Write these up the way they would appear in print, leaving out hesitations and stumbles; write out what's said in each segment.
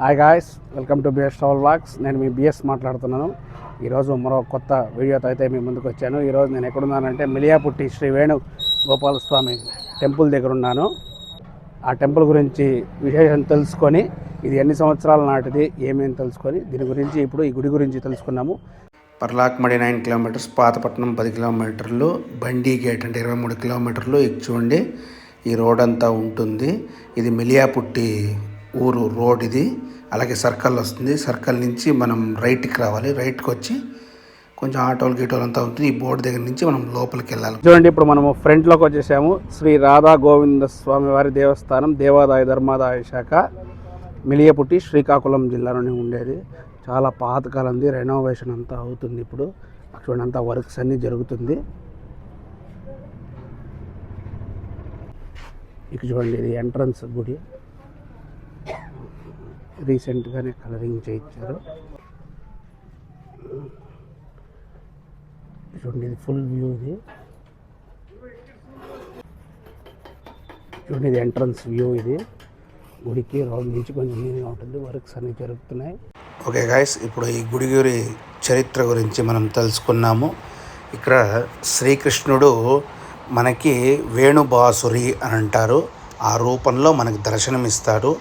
Hi guys, welcome to BS travel vlogs. నేను మీ BS మాట్లాడుతున్నాను. ఈరోజు మరో కొత్త వీడియోతో అయితే మీ ముందుకు వచ్చాను. ఈరోజు నేను ఎక్కడున్నానంటే మిలియాపుట్టి శ్రీ వేణు గోపాలస్వామి టెంపుల్ దగ్గర ఉన్నాను. ఆ టెంపుల్ గురించి విశేషం తెలుసుకొని, ఇది ఎన్ని సంవత్సరాల నాటిది ఏమేమి తెలుసుకొని దీని గురించి ఇప్పుడు ఈ గుడి గురించి తెలుసుకున్నాము. పర్లాక్మడి 9 కిలోమీటర్స్, పాతపట్నం 10 కిలోమీటర్లు, బండి గేట్ అంటే 23 కిలోమీటర్లు. ఇది చూడండి, ఈ రోడ్ అంతా ఉంటుంది. ఇది మిలియాపుట్టి ఊరు రోడ్ ఇది. అలాగే సర్కిల్ వస్తుంది. సర్కిల్ నుంచి మనం రైట్కి రావాలి. రైట్కి వచ్చి కొంచెం ఆటోలు గీటోలు అంతా ఉంటుంది. ఈ బోర్డు దగ్గర నుంచి మనం లోపలికి వెళ్ళాలి. చూడండి, ఇప్పుడు మనము ఫ్రంట్లోకి వచ్చేసాము. శ్రీ రాధా గోవింద స్వామి వారి దేవస్థానం, దేవాదాయ ధర్మాదాయ శాఖ, మిలియాపుట్టి, శ్రీకాకుళం జిల్లాలోనే ఉండేది. చాలా పాతకాలంది. రెనోవేషన్ అంతా అవుతుంది ఇప్పుడు. చూడండి, అంతా వర్క్స్ అన్నీ జరుగుతుంది. ఇక చూడండి, ఇది ఎంట్రన్స్ గుడి. రీసెంట్గానే కలరింగ్ చేయించారు. చూడండి, ఇది ఫుల్ వ్యూ. ఇది చూడండి, ఇది ఎంట్రన్స్ వ్యూ. ఇది గుడికి రౌండ్ నుంచి కొంచెం నీట్గా ఉంటుంది. వర్క్స్ అన్నీ జరుగుతున్నాయి. ఓకే గాయస్, ఇప్పుడు ఈ గుడి గురి చరిత్ర గురించి మనం తెలుసుకున్నాము. ఇక్కడ శ్రీకృష్ణుడు మనకి వేణుబాసురి అని అంటారు. ఆ రూపంలో మనకి దర్శనమిస్తాడు.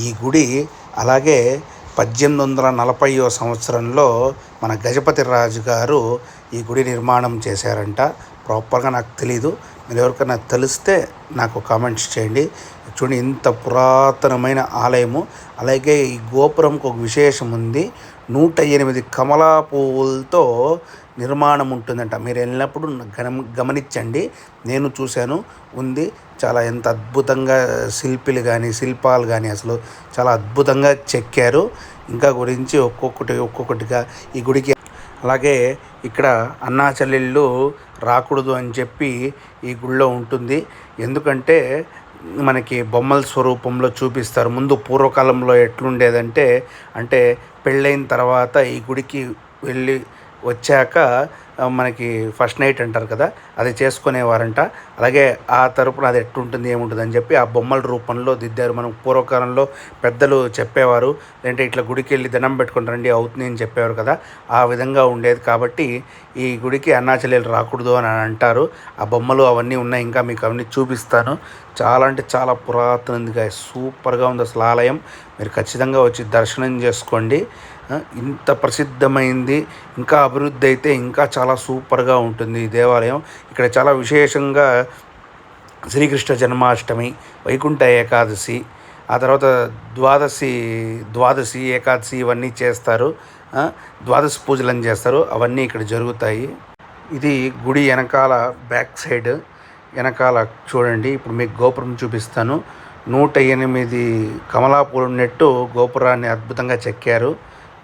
ఈ గుడి అలాగే 1840వ సంవత్సరంలో మన గజపతి రాజు గారు ఈ గుడి నిర్మాణం చేశారంట. ప్రాపర్గా నాకు తెలీదు. మీరు ఎవరికైనా తెలిస్తే నాకు కామెంట్స్ చేయండి. చూడండి, ఇంత పురాతనమైన ఆలయము. అలాగే ఈ గోపురంకు ఒక విశేషం ఉంది. 108 కమలా పువ్వులతో నిర్మాణం ఉంటుందంట. మీరు వెళ్ళినప్పుడు గమనించండి. నేను చూశాను, ఉంది. చాలా ఎంత అద్భుతంగా శిల్పాలు కానీ అసలు చాలా అద్భుతంగా చెక్కారు. ఇంకా గురించి ఒక్కొక్కటిగా ఈ గుడికి. అలాగే ఇక్కడ అన్నా చెల్లెళ్ళు రాకూడదు అని చెప్పి ఈ గుడిలో ఉంటుంది. ఎందుకంటే మనకి బొమ్మల స్వరూపంలో చూపిస్తారు. ముందు పూర్వకాలంలో ఎట్లుండేదంటే, అంటే పెళ్ళైన తర్వాత ఈ గుడికి వెళ్ళి వచ్చాక మనకి ఫస్ట్ నైట్ అంటారు కదా, అది చేసుకునేవారంట. అలాగే ఆ తరపున అది ఎట్టుంటుంది ఏముంటుంది అని చెప్పి ఆ బొమ్మల రూపంలో దిద్దారు. మనం పూర్వకాలంలో పెద్దలు చెప్పేవారు, లేదంటే ఇట్లా గుడికి వెళ్ళి దండం పెట్టుకుని రండి అవుతుంది అని చెప్పేవారు కదా, ఆ విధంగా ఉండేది. కాబట్టి ఈ గుడికి అన్నాచెల్లెలు రాకూడదు అని అంటారు. ఆ బొమ్మలు అవన్నీ ఉన్నాయి. ఇంకా మీకు అవన్నీ చూపిస్తాను. చాలా అంటే చాలా పురాతనదిగా సూపర్గా ఉంది అసలు ఆలయం. మీరు ఖచ్చితంగా వచ్చి దర్శనం చేసుకోండి. ఇంత ప్రసిద్ధమైంది. ఇంకా అభివృద్ధి అయితే ఇంకా చాలా సూపర్గా ఉంటుంది ఈ దేవాలయం. ఇక్కడ చాలా విశేషంగా శ్రీకృష్ణ జన్మాష్టమి, వైకుంఠ ఏకాదశి, ఆ తర్వాత ద్వాదశి ఏకాదశి ఇవన్నీ చేస్తారు. ద్వాదశి పూజలను చేస్తారు. అవన్నీ ఇక్కడ జరుగుతాయి. ఇది గుడి వెనకాల బ్యాక్ సైడ్ వెనకాల చూడండి. ఇప్పుడు మీకు గోపురం చూపిస్తాను. 108 కమలాపూలు ఉన్నట్టు గోపురాన్ని అద్భుతంగా చెక్కారు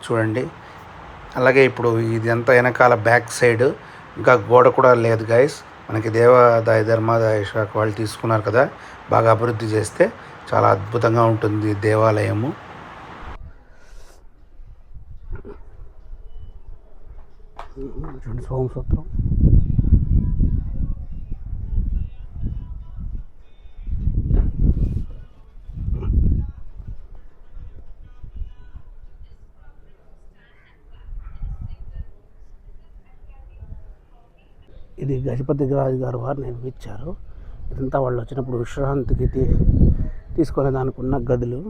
చూడండి. అలాగే ఇప్పుడు ఇదంతా వెనకాల బ్యాక్ సైడ్ ఇంకా గోడ కూడా లేదు గైస్. మనకి దేవాదాయ ధర్మాదాయ శాఖ వాళ్ళు తీసుకున్నారు కదా, బాగా అభివృద్ధి చేస్తే చాలా అద్భుతంగా ఉంటుంది దేవాలయము. చూడండి, సోమసూత్రం. ఇది గజపతి రాజు గారు వారు నిర్మించారు. ఇదంతా వాళ్ళు వచ్చినప్పుడు విశ్రాంతికి తీసుకునే దానికి ఉన్న గదులు.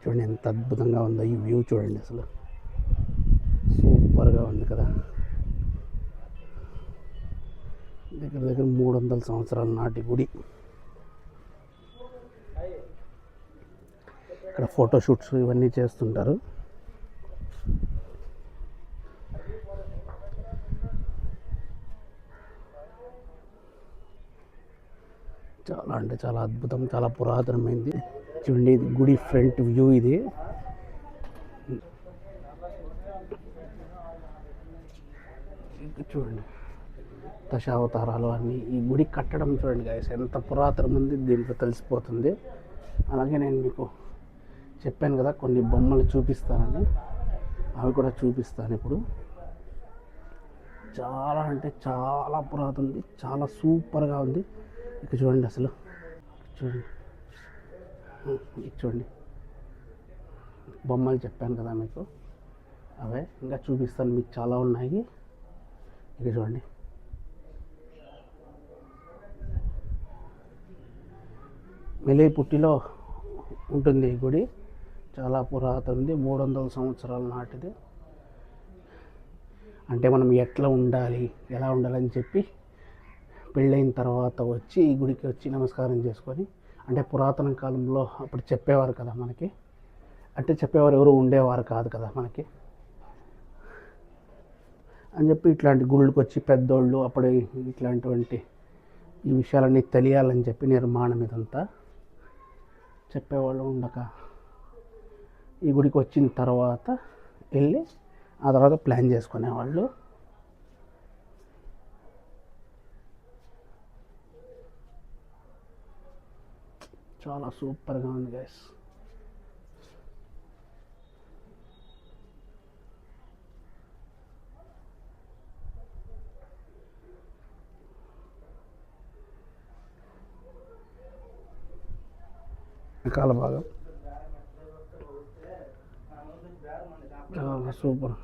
చూడండి, ఎంత అద్భుతంగా ఉందో ఈ వ్యూ. చూడండి, అసలు సూపర్గా ఉంది కదా. దగ్గర 300 సంవత్సరాల నాటి గుడి. ఇక్కడ ఫోటోషూట్స్ ఇవన్నీ చేస్తుంటారు. చాలా అంటే చాలా అద్భుతం, చాలా పురాతనమైంది. చూడండి, ఇది గుడి ఫ్రంట్ వ్యూ. ఇది చూడండి, దశావతారాలు అన్నీ. ఈ గుడి కట్టడం చూడండి గాయస్, ఎంత పురాతనం ఉంది దీంట్లో తెలిసిపోతుంది. అలాగే నేను మీకు చెప్పాను కదా కొన్ని బొమ్మలు చూపిస్తానని, అవి కూడా చూపిస్తాను ఇప్పుడు. చాలా అంటే చాలా పురాతన ఉంది, చాలా సూపర్గా ఉంది. ఇక్కడ చూడండి, అసలు చూడండి, ఇది చూడండి బొమ్మలు చెప్పాను కదా మీకు, అవే ఇంకా చూపిస్తాను మీకు, చాలా ఉన్నాయి. ఇక్కడ చూడండి, మిలియాపుట్టిలో ఉంటుంది ఈ గుడి. చాలా పురాతన ఉంది, 300 సంవత్సరాల నాటిది. అంటే మనం ఎట్లా ఉండాలి, ఎలా ఉండాలని చెప్పి పెళ్ళైన తర్వాత వచ్చి ఈ గుడికి వచ్చి నమస్కారం చేసుకొని, అంటే పురాతన కాలంలో అప్పుడు చెప్పేవారు కదా మనకి, అంటే చెప్పేవారు ఎవరు ఉండేవారు కాదు కదా మనకి అని చెప్పి, ఇట్లాంటి గుళ్ళకి వచ్చి పెద్దోళ్ళు అప్పుడు ఇట్లాంటివంటి ఈ విషయాలన్నీ తెలియాలని చెప్పి నిర్మాణం ఇదంతా చెప్పేవాళ్ళు ఉండక, ఈ గుడికి వచ్చిన తర్వాత వెళ్ళి ఆ తర్వాత ప్లాన్ చేసుకునేవాళ్ళు. చాలా సూపర్గా ఉంది గైస్. వెనకాల భాగం చాలా సూపర్.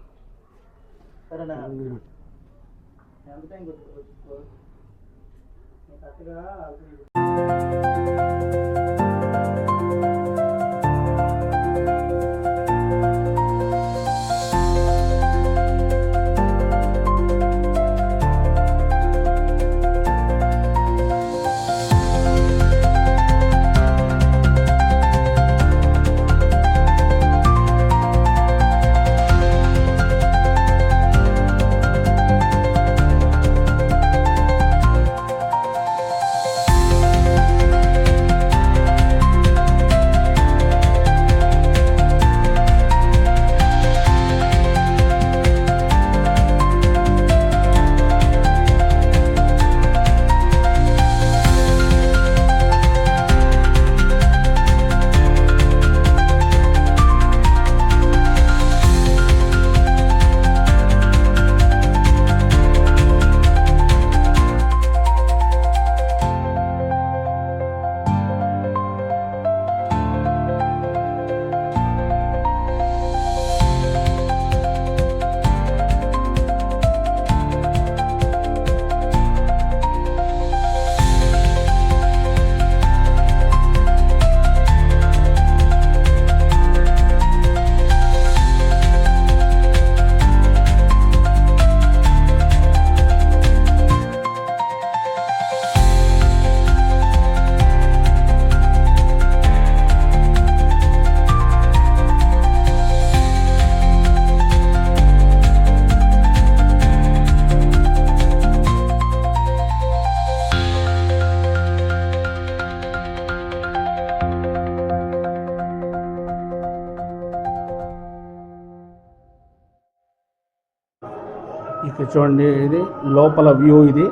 ఇక్కడ చూడండి, ఇది లోపల వ్యూ. ఇది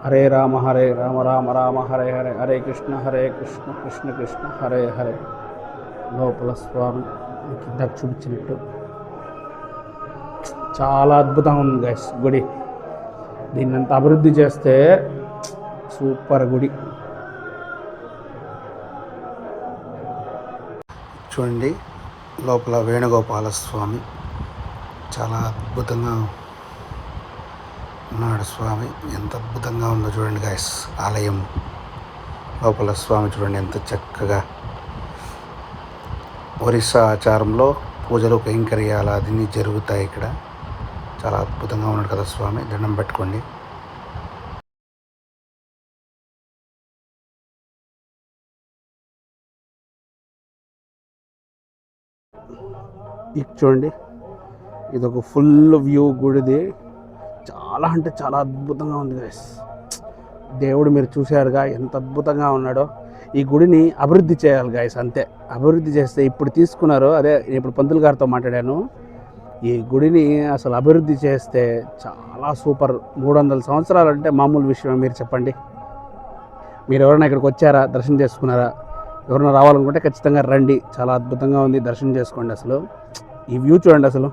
హరే రామ రామ రామ హరే హరే, హరే కృష్ణ కృష్ణ కృష్ణ హరే హరే. లోపల స్వామి కిందకు చూపించినట్టు చాలా అద్భుతంగా ఉంది గైస్ గుడి. దీన్నంత అభివృద్ధి చేస్తే సూపర్ గుడి. చూడండి, లోపల వేణుగోపాల స్వామి చాలా అద్భుతంగా ఉన్నాడు. స్వామి ఎంత అద్భుతంగా ఉందో చూడండి గైస్. ఆలయం లోపల స్వామి చూడండి ఎంత చక్కగా. ఒరిస్సా ఆచారంలో పూజలు కైంకర్యాలు అన్నీ జరుగుతాయి ఇక్కడ. చాలా అద్భుతంగా ఉన్నాడు కదా స్వామి. దండం పెట్టుకోండి. ఇది చూడండి, ఇది ఒక ఫుల్ వ్యూ గుడిది. చాలా అంటే చాలా అద్భుతంగా ఉంది గైస్. దేవుడు మీరు చూశారుగా ఎంత అద్భుతంగా ఉన్నాడో. ఈ గుడిని అభివృద్ధి చేయాలి గైస్, అంతే. అభివృద్ధి చేస్తే ఇప్పుడు తీసుకున్నారు, అదే ఇప్పుడు పంతులు గారితో మాట్లాడాను. ఈ గుడిని అసలు అభివృద్ధి చేస్తే చాలా సూపర్. 300 సంవత్సరాలు అంటే మామూలు విషయం మీరు చెప్పండి. మీరు ఎవరైనా ఇక్కడికి వచ్చారా, దర్శనం చేసుకున్నారా? ఎవరైనా రావాలనుకుంటే ఖచ్చితంగా రండి. చాలా అద్భుతంగా ఉంది, దర్శనం చేసుకోండి. అసలు ఈ వ్యూ చూడండి, అసలు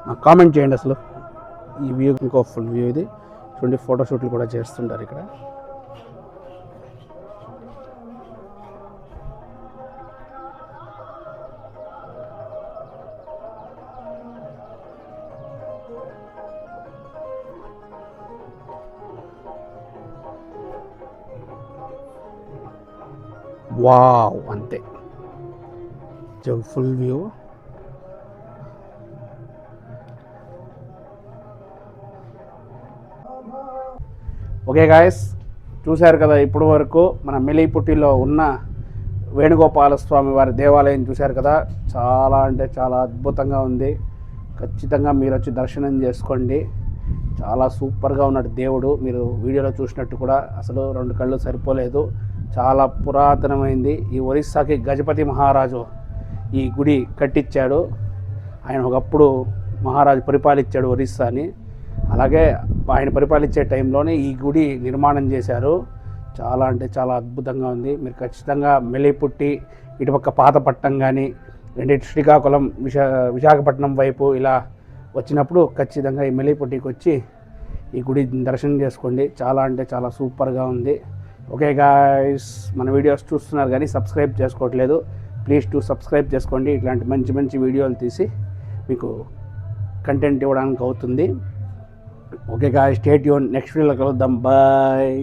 నాకు కామెంట్ చేయండి. అసలు ఈ వ్యూ ఇంకో ఫుల్ వ్యూ ఇది చూడండి. ఫోటోషూట్లు కూడా చేస్తుంటారు ఇక్కడ. వావ్, అంతే ఫుల్ వ్యూ. ఓకే గాయస్, చూశారు కదా ఇప్పటి వరకు మన మెలిపుట్టిలో ఉన్న వేణుగోపాల స్వామి వారి దేవాలయం చూశారు కదా. చాలా అంటే చాలా అద్భుతంగా ఉంది. ఖచ్చితంగా మీరు వచ్చి దర్శనం చేసుకోండి. చాలా సూపర్గా ఉన్నాడు దేవుడు. మీరు వీడియోలో చూసినట్టు కూడా అసలు 2 కళ్ళు సరిపోలేదు. చాలా పురాతనమైంది. ఈ ఒరిస్సాకి గజపతి మహారాజు ఈ గుడి కట్టించాడు. ఆయన ఒకప్పుడు మహారాజు పరిపాలించాడు ఒరిస్సాని. అలాగే ఆయన పరిపాలించే టైంలోనే ఈ గుడి నిర్మాణం చేశారు. చాలా అంటే చాలా అద్భుతంగా ఉంది. మీరు ఖచ్చితంగా మెలిపుట్టి ఇటుపక్క పాతపట్నం కానీ శ్రీకాకుళం విశాఖపట్నం వైపు ఇలా వచ్చినప్పుడు ఖచ్చితంగా ఈ మెలిపుట్టికి వచ్చి ఈ గుడి దర్శనం చేసుకోండి. చాలా అంటే చాలా సూపర్గా ఉంది. ఓకే గాయ్స్, మన వీడియోస్ చూస్తున్నారు కానీ సబ్స్క్రైబ్ చేసుకోవట్లేదు. ప్లీజ్ టు సబ్స్క్రైబ్ చేసుకోండి. ఇట్లాంటి మంచి మంచి వీడియోలు తీసి మీకు కంటెంట్ ఇవ్వడానికి అవుతుంది. Okay guys, stay tune. Next వీడియోలో కలుద్దాం. బాయ్.